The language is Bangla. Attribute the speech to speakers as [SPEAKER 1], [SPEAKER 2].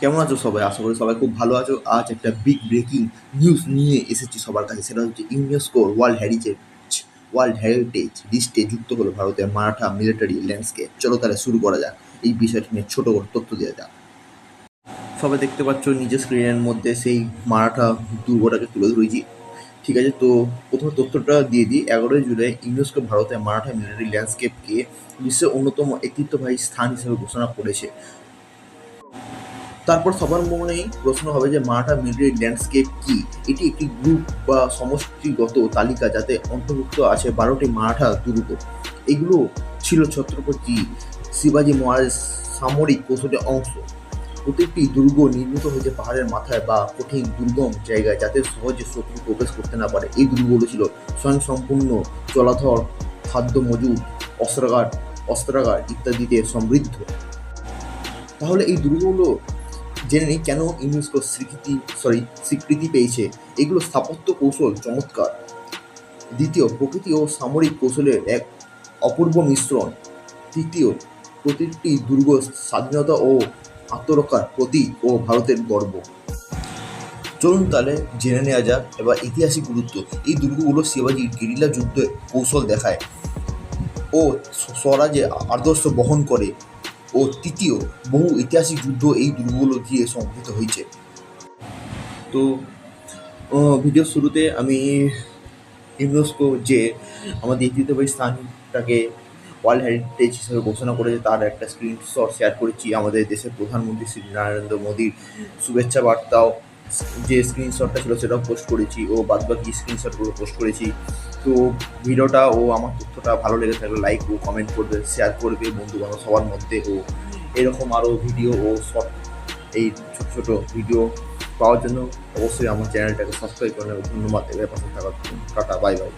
[SPEAKER 1] কেমন আছো সবাই? আশা করি সবাই খুব ভালো আছো। আজ একটা বিগ ব্রেকিং নিউজ নিয়ে এসেছি সবার কাছে। সেটা হচ্ছে ইউনেস্কো ওয়ার্ল্ড হেরিটেজ লিস্টে যুক্ত হলো ভারতের মারাঠা মিলিটারি ল্যান্ডস্কেপ। চলো তাহলে শুরু করা যাক। এই বিষয়টি নিয়ে ছোট করে তথ্য দেওয়া যাক। সবাই দেখতে পাচ্ছ নিজের স্ক্রিনের মধ্যে সেই মারাঠা দুর্গটাকে তুলে ধরেছি। ঠিক আছে, তো প্রথমে তথ্যটা দিয়ে দিই। 11ই জুলাই ইউনেস্কো ভারতের মারাঠা মিলিটারি ল্যান্ডস্কেপকে বিশ্বের অন্যতম ঐতিহ্যবাহী স্থান হিসেবে ঘোষণা করেছে। তারপর সবার মনেই প্রশ্ন হবে যে মারাঠা মিলিটারি ল্যান্ডস্কেপ কি? এটি একটি গ্রুপ বা সমষ্টিগত তালিকা যাতে অন্তর্ভুক্ত আছে 12টি মারাঠা দুর্গ। এগুলো ছিল ছত্রপতি শিবাজী মহারাজ সামরিক কৌশলের অংশ। প্রতিটি দুর্গ নির্মিত হয়েছে পাহাড়ের মাথায় বা কঠিন দুর্গম জায়গায় যাতে সহজে শত্রু প্রবেশ করতে না পারে। এই দুর্গগুলো ছিল স্বয়ংসম্পূর্ণ, জলাধর, খাদ্য মজুদ, অস্ত্রাগার অস্ত্রাগার ইত্যাদিতে সমৃদ্ধ। তাহলে এই দুর্গগুলো জেনে নিই কেন ইউনেস্কো স্বীকৃতি পেয়েছে। এগুলো স্থাপত্য কৌশল চমৎকার। দ্বিতীয়, প্রকৃতি ও সামরিক কৌশলের এক অপূর্ব মিশ্রণ। তৃতীয়, প্রতিটি দুর্গ স্বাধীনতা ও আত্মরক্ষার প্রতীক ও ভারতের গর্ব। চলুন তাহলে জেনে নেওয়া যাক এবার ঐতিহাসিক গুরুত্ব। এই দুর্গগুলো শিবাজির গেরিলা যুদ্ধের কৌশল দেখায় ও স্বরাজের আদর্শ বহন করে। ও তৃতীয়, বহু ঐতিহাসিক যুদ্ধ এই দুর্গগুলো দিয়ে সংঘটিত হয়েছে। তো ভিডিওর শুরুতে আমি ইউনেস্কো যে আমাদের ঐতিহ্যবাহী স্থানটাকে ওয়ার্ল্ড হেরিটেজ হিসেবে ঘোষণা করেছে তার একটা স্ক্রিনশট শেয়ার করেছি। আমাদের দেশের প্রধানমন্ত্রী শ্রী নরেন্দ্র মোদীর শুভেচ্ছা বার্তাও যে স্ক্রিনশটটা ছিল সেটাও পোস্ট করেছি ও বাদবাকি স্ক্রিনশটগুলো পোস্ট করেছি। তো ভিডিওটা ও আমার তথ্যটা ভালো লেগে থাকলে লাইক ও কমেন্ট করবে, শেয়ার করবে বন্ধুবান্ধব সবার মধ্যে। ও এরকম আরও ভিডিও ও শর্ট, এই ছোটো ছোটো ভিডিও পাওয়ার জন্য অবশ্যই আমার চ্যানেলটাকে সাবস্ক্রাইব করে নেবে। ধন্যবাদ এবার পাশে থাকার জন্য। Tata, bye bye.